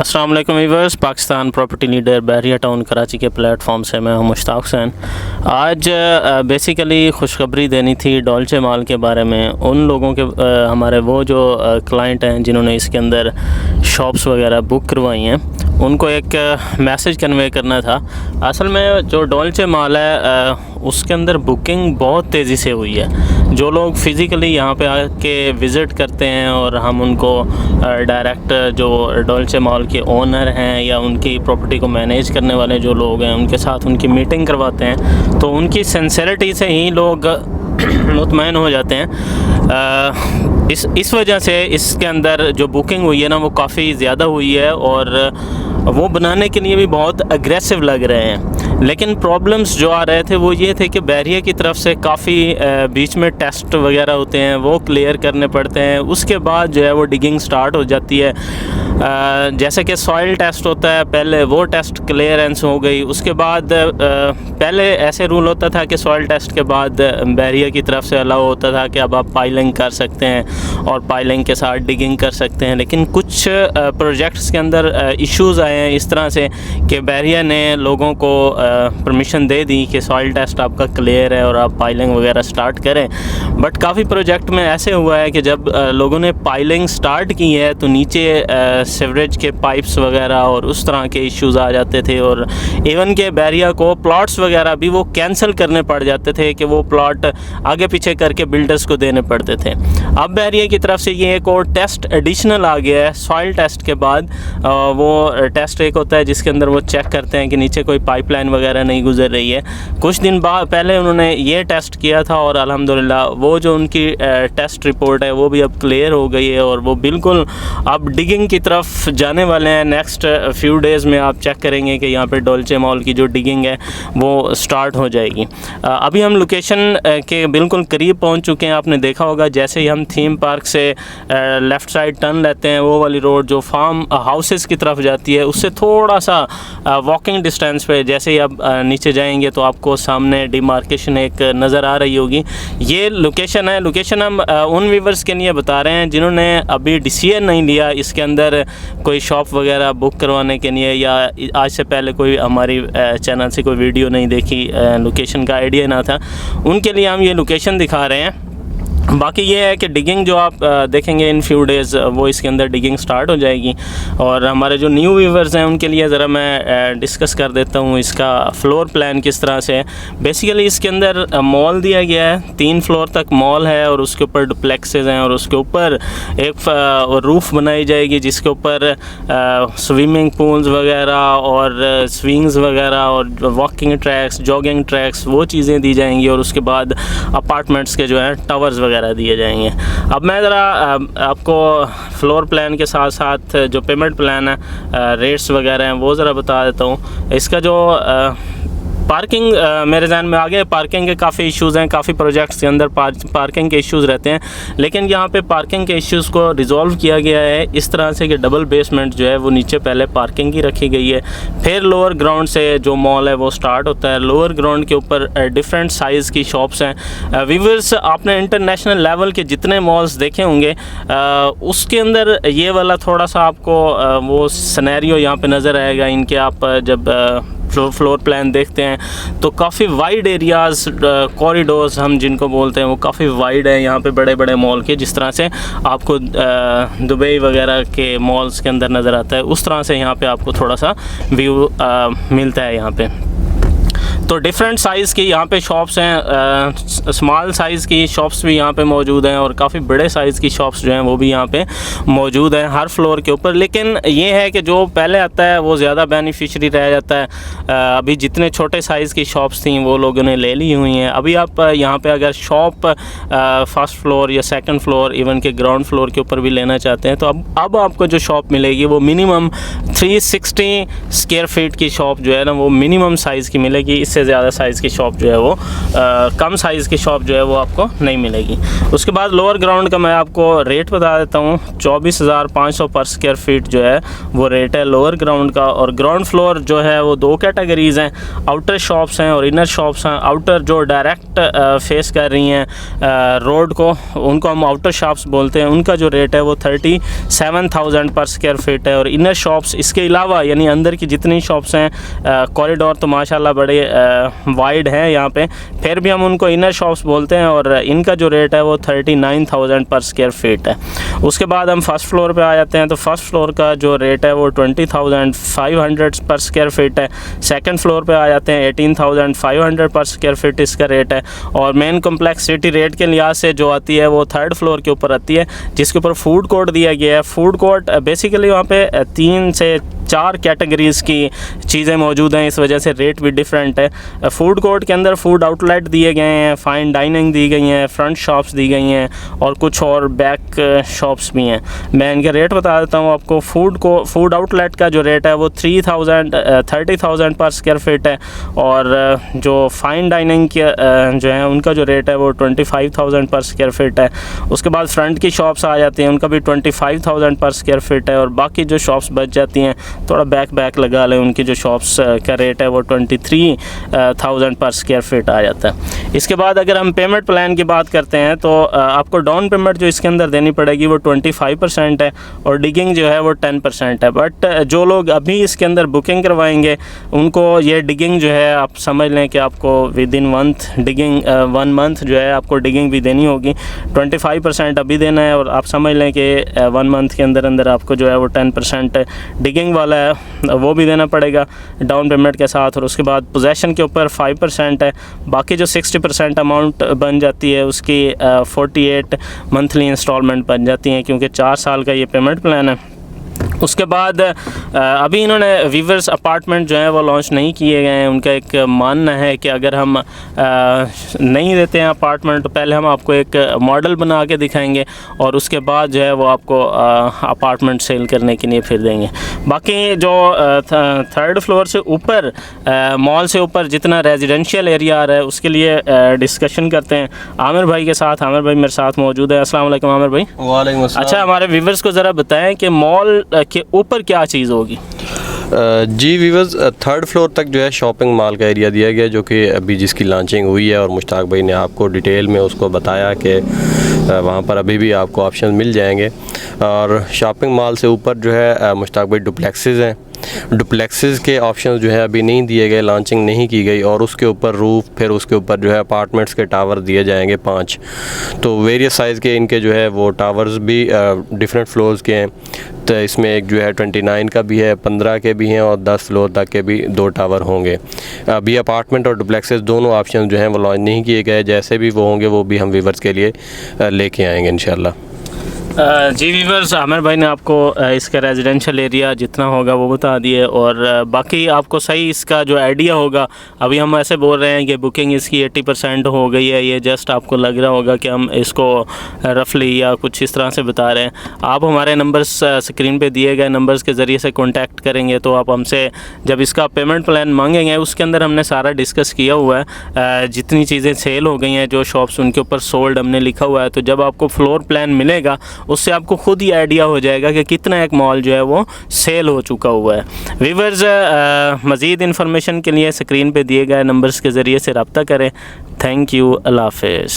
अस्सलाम वालेकुम viewers, Pakistan property leader बहरिया town Karachi के प्लेटफॉर्म से मैं हूं मुश्ताक हुसैन। आज बेसिकली खुशखबरी देनी थी डॉल्चे मॉल के बारे में। उन लोगों के हमारे वो जो क्लाइंट हैं जिन्होंने इसके अंदर शॉप्स वगैरह बुक करवाई हैं, उनको एक मैसेज कन्वे करना था। असल में जो डॉल्चे मॉल है उसके अंदर बुकिंग बहुत तेज़ी से हुई है। जो लोग फ़िज़िकली यहाँ पे आके विज़िट करते हैं और हम उनको डायरेक्ट जो डॉल्चे मॉल के ओनर हैं या उनकी प्रॉपर्टी को मैनेज करने वाले जो लोग हैं उनके साथ उनकी मीटिंग करवाते हैं, तो उनकी सिंसेरिटी से ही लोग मुतमईन हो जाते हैं। इस वजह से इसके अंदर जो बुकिंग हुई है ना वो काफ़ी ज़्यादा हुई है और वो बनाने के लिए भी बहुत अग्रेसिव लग रहे हैं। लेकिन प्रॉब्लम्स जो आ रहे थे वो ये थे कि बहरिया की तरफ से काफ़ी बीच में टेस्ट वगैरह होते हैं, वो क्लियर करने पड़ते हैं। उसके बाद जो है वो डिगिंग स्टार्ट हो जाती है। जैसे कि सॉइल टेस्ट होता है, पहले वो टेस्ट क्लियरेंस हो गई। उसके बाद पहले ऐसे रूल होता था कि सॉइल टेस्ट के बाद बहरिया की तरफ से अलाउ होता था कि अब आप पाइलिंग कर सकते हैं और पाइलिंग के साथ डिगिंग कर सकते हैं। लेकिन कुछ प्रोजेक्ट्स के अंदर इश्यूज़ आए हैं इस तरह से कि बहरिया ने लोगों को परमिशन दे दी कि सॉइल टेस्ट आपका क्लियर है और आप पाइलिंग वगैरह स्टार्ट करें। बट काफ़ी प्रोजेक्ट में ऐसे हुआ है कि जब लोगों ने पाइलिंग स्टार्ट की है तो नीचे सीवरेज के पाइप्स वगैरह और उस तरह के इश्यूज़ आ जाते थे और इवन के बहरिया को प्लॉट्स वगैरह भी वो कैंसिल करने पड़ जाते थे कि वो प्लॉट आगे पीछे करके बिल्डर्स को देने पड़ते थे। अब बहरिया की तरफ से ये एक और टेस्ट एडिशनल आ गया है। सॉइल टेस्ट के बाद वो टेस्ट एक होता है जिसके अंदर वो चेक करते हैं कि नीचे कोई पाइपलाइन वगैरह नहीं गुजर रही है। कुछ दिन बाद पहले उन्होंने ये टेस्ट किया था और अल्हम्दुलिल्लाह वो जो उनकी टेस्ट रिपोर्ट है वो भी अब क्लियर हो गई है और वो बिल्कुल अब डिगिंग की तरफ जाने वाले हैं। नेक्स्ट फ्यू डेज़ में आप चेक करेंगे कि यहाँ पे डॉल्चे मॉल की जो डिगिंग है वो स्टार्ट हो जाएगी। अभी हम लोकेशन के बिल्कुल करीब पहुँच चुके हैं। आपने देखा होगा जैसे ही हम थीम पार्क से लेफ़्ट साइड टर्न लेते हैं, वो वाली रोड जो फार्म हाउसेस की तरफ जाती है उससे थोड़ा सा वॉकिंग डिस्टेंस पे जैसे ही आप नीचे जाएंगे तो आपको सामने डिमार्केशन एक नज़र आ रही होगी। ये लोकेशन है। लोकेशन हम उन व्यूवर्स के लिए बता रहे हैं जिन्होंने अभी डिसीजन नहीं लिया इसके अंदर कोई शॉप वगैरह बुक करवाने के लिए या आज से पहले कोई हमारी चैनल से कोई वीडियो नहीं देखी, लोकेशन का आइडिया ना था, उनके लिए हम ये लोकेशन दिखा रहे हैं। बाकी ये है कि डिगिंग जो आप देखेंगे इन फ्यू डेज़ वो इसके अंदर डिगिंग स्टार्ट हो जाएगी। और हमारे जो न्यू व्यूवर्स हैं उनके लिए ज़रा मैं डिस्कस कर देता हूँ इसका फ्लोर प्लान किस तरह से है। बेसिकली इसके अंदर मॉल दिया गया है, 3 फ्लोर तक मॉल है और उसके ऊपर डुप्लेक्सेस हैं और उसके ऊपर एक रूफ़ बनाई जाएगी जिसके ऊपर स्विमिंग पूल्स वगैरह और स्विंग्स वगैरह और वॉकिंग ट्रैक्स, जॉगिंग ट्रैक्स, वो चीज़ें दी जाएंगी और उसके बाद अपार्टमेंट्स के जो है टावर्स वगैरह दिए जाएंगे। अब मैं ज़रा आपको फ्लोर प्लान के साथ साथ जो पेमेंट प्लान है, रेट्स वगैरह हैं वो ज़रा बता देता हूँ। इसका जो पार्किंग मेरे ज़हन में आ गया। पार्किंग के काफ़ी इश्यूज़ हैं, काफ़ी प्रोजेक्ट्स के अंदर पार्किंग के इश्यूज़ रहते हैं, लेकिन यहाँ पे पार्किंग के इश्यूज़ को रिजॉल्व किया गया है इस तरह से कि डबल बेसमेंट जो है वो नीचे पहले पार्किंग की रखी गई है, फिर लोअर ग्राउंड से जो मॉल है वो स्टार्ट होता है। लोअर ग्राउंड के ऊपर डिफरेंट साइज़ की शॉप्स हैं। व्यूअर्स, आपने इंटरनेशनल लेवल के जितने मॉल्स देखे होंगे उसके अंदर ये वाला थोड़ा सा आपको वो सिनेरियो यहाँ पर नज़र आएगा। इनके आप जब फ्लोर प्लान देखते हैं तो काफ़ी वाइड एरियाज़, कॉरिडोर्स हम जिनको बोलते हैं वो काफ़ी वाइड है यहाँ पे बड़े बड़े मॉल के। जिस तरह से आपको दुबई वगैरह के मॉल्स के अंदर नज़र आता है उस तरह से यहाँ पे आपको थोड़ा सा व्यू मिलता है यहाँ पे। तो डिफरेंट साइज़ की यहाँ पे शॉप्स हैं, स्मॉल साइज़ की शॉप्स भी यहाँ पे मौजूद हैं और काफ़ी बड़े साइज़ की शॉप्स जो हैं वो भी यहाँ पे मौजूद हैं हर फ्लोर के ऊपर। लेकिन ये है कि जो पहले आता है वो ज़्यादा बेनिफिशरी रह जाता है। अभी जितने छोटे साइज़ की शॉप्स थी वो लोगों ने ले ली हुई हैं। अभी आप यहाँ पे अगर शॉप फर्स्ट फ्लोर या सेकंड फ्लोर इवन के ग्राउंड फ्लोर के ऊपर भी लेना चाहते हैं तो अब आपको जो शॉप मिलेगी वो मिनिमम 360 स्क्वायर फीट की शॉप जो है ना वो मिनिमम साइज़ की मिलेगी। इससे ज़्यादा साइज़ की शॉप जो है वो कम साइज़ की शॉप जो है वो आपको नहीं मिलेगी। उसके बाद लोअर ग्राउंड का मैं आपको रेट बता देता हूँ। 24,500 पर स्क्वायर फीट जो है वो रेट है लोअर ग्राउंड का। और ग्राउंड फ्लोर जो है वो 2 कैटेगरीज़ हैं, आउटर शॉप्स हैं और इनर शॉप्स हैं। आउटर जो डायरेक्ट फेस कर रही हैं रोड को, उनको हम आउटर शॉप्स बोलते हैं। उनका जो रेट है वो 37,000 पर स्क्वायर फीट है। और इनर शॉप्स इसके अलावा यानी अंदर की जितनी शॉप्स हैं, कॉरिडोर तो माशाल्लाह बड़े वाइड हैं यहाँ पे, फिर भी हम उनको इनर शॉप्स बोलते हैं। और इनका जो रेट है वो 39,000 पर स्क्वायर फीट है। उसके बाद हम फर्स्ट फ्लोर पे आ जाते हैं। तो फर्स्ट फ्लोर का जो रेट है वो 20,500 पर स्क्वायर फीट है। सेकंड फ्लोर पे आ जाते हैं 18,500 पर स्क्वायर फीट इसका रेट है। और मेन कॉम्प्लेक्सिटी रेट के लिहाज से जो आती है वो थर्ड फ्लोर के ऊपर आती है, जिसके ऊपर फूड कोर्ट दिया गया है। फूड कोर्ट बेसिकली वहाँ पे 3 से 4 कैटेगरीज़ की चीज़ें मौजूद हैं, इस वजह से रेट भी डिफरेंट है। फूड कोर्ट के अंदर फूड आउटलेट दिए गए हैं, फ़ाइन डाइनिंग दी गई हैं, फ्रंट शॉप्स दी गई हैं और कुछ और बैक शॉप्स भी हैं। मैं इनके रेट बता देता हूँ आपको। फूड आउटलेट का जो रेट है वो 30,000 पर स्क्वायर फीट है। और जो फ़ाइन डाइनिंग के जो है उनका जो रेट है वो 25,000 पर स्क्वायर फीट है। उसके बाद फ्रंट की शॉप्स आ जाती हैं, उनका भी 25,000 पर स्क्वायर फीट है। और बाकी जो शॉप्स बच जाती हैं, थोड़ा बैक लगा लें, उनकी जो शॉप्स का रेट है वो 23,000 पर स्क्वायर फीट आ जाता है। इसके बाद अगर हम पेमेंट प्लान की बात करते हैं तो आपको डाउन पेमेंट जो इसके अंदर देनी पड़ेगी वो 25% है और डिगिंग जो है वो 10% है। बट जो लोग अभी इसके अंदर बुकिंग करवाएंगे उनको ये डिगिंग जो है आप समझ लें कि आपको विद इन वन मंथ जो है आपको डिगिंग भी देनी होगी। 25% अभी देना है और आप समझ लें कि 1 मंथ के अंदर आपको जो है वो 10% डिगिंग वाला है वो भी देना पड़ेगा डाउन पेमेंट के साथ। और उसके बाद पोजेसन के ऊपर 5% है। बाकी जो 60% अमाउंट बन जाती है उसकी 48 मंथली इंस्टॉलमेंट बन जाती हैं, क्योंकि 4 साल का ये पेमेंट प्लान है। उसके बाद अभी इन्होंने वीवर्स अपार्टमेंट जो है वो लॉन्च नहीं किए गए हैं। उनका एक मानना है कि अगर हम नहीं देते हैं अपार्टमेंट तो पहले हम आपको एक मॉडल बना के दिखाएंगे और उसके बाद जो है वो आपको अपार्टमेंट सेल करने के लिए फिर देंगे। बाकी जो थर्ड फ्लोर से ऊपर मॉल से ऊपर जितना रेजिडेंशियल एरिया आ रहा है उसके लिए डिस्कशन करते हैं आमिर भाई के साथ। आमिर भाई मेरे साथ मौजूद है। अस्सलाम वालेकुम आमिर भाई। वालेकुम अस्सलाम। अच्छा, हमारे व्यूवर्स को ज़रा बताएं कि मॉल के ऊपर क्या चीज़ होगी। जी व्यूअर्स, थर्ड फ्लोर तक जो है शॉपिंग मॉल का एरिया दिया गया, जो कि अभी जिसकी लॉन्चिंग हुई है और मुश्ताक भाई ने आपको डिटेल में उसको बताया कि वहाँ पर अभी भी आपको ऑप्शन मिल जाएंगे। और शॉपिंग मॉल से ऊपर जो है मुश्ताक भाई डुप्लेक्सेस हैं। डुप्लेक्सेस के ऑप्शन जो है अभी नहीं दिए गए, लॉन्चिंग नहीं की गई। और उसके ऊपर रूफ़, फिर उसके ऊपर जो है अपार्टमेंट्स के टावर दिए जाएंगे 5। तो वेरियस साइज़ के इनके जो है वो टावर्स भी डिफरेंट फ्लोर्स के हैं। तो इसमें एक जो है 29 का भी है, 15 के भी हैं और 10 फ्लोर तक के भी 2 टावर होंगे। अभी अपार्टमेंट और डुप्लेक्सेस दोनों ऑप्शन जो हैं वो लॉन्च नहीं किए गए। जैसे भी वो होंगे वो भी हम व्यूअर्स के लिए लेके आएंगे इंशाल्लाह। जी व्यूअर्स, आमिर भाई ने आपको इसका रेजिडेंशियल एरिया जितना होगा वो बता दिए और बाकी आपको सही इसका जो आइडिया होगा। अभी हम ऐसे बोल रहे हैं कि बुकिंग इसकी 80% हो गई है, ये जस्ट आपको लग रहा होगा कि हम इसको रफली या कुछ इस तरह से बता रहे हैं। आप हमारे नंबर्स स्क्रीन पे दिए गए नंबर्स के ज़रिए से कॉन्टैक्ट करेंगे तो आप हमसे जब इसका पेमेंट प्लान मांगेंगे उसके अंदर हमने सारा डिस्कस किया हुआ है। जितनी चीज़ें सेल हो गई हैं, जो शॉप्स उनके ऊपर सोल्ड हमने लिखा हुआ है। तो जब आपको फ्लोर प्लान मिलेगा उससे आपको खुद ही आइडिया हो जाएगा कि कितना एक मॉल जो है वो सेल हो चुका हुआ है। व्यूअर्स, मज़ीद इन्फॉर्मेशन के लिए स्क्रीन पे दिए गए नंबर्स के ज़रिए से रब्ता करें। थैंक यू, अल्लाह हाफ़िज़।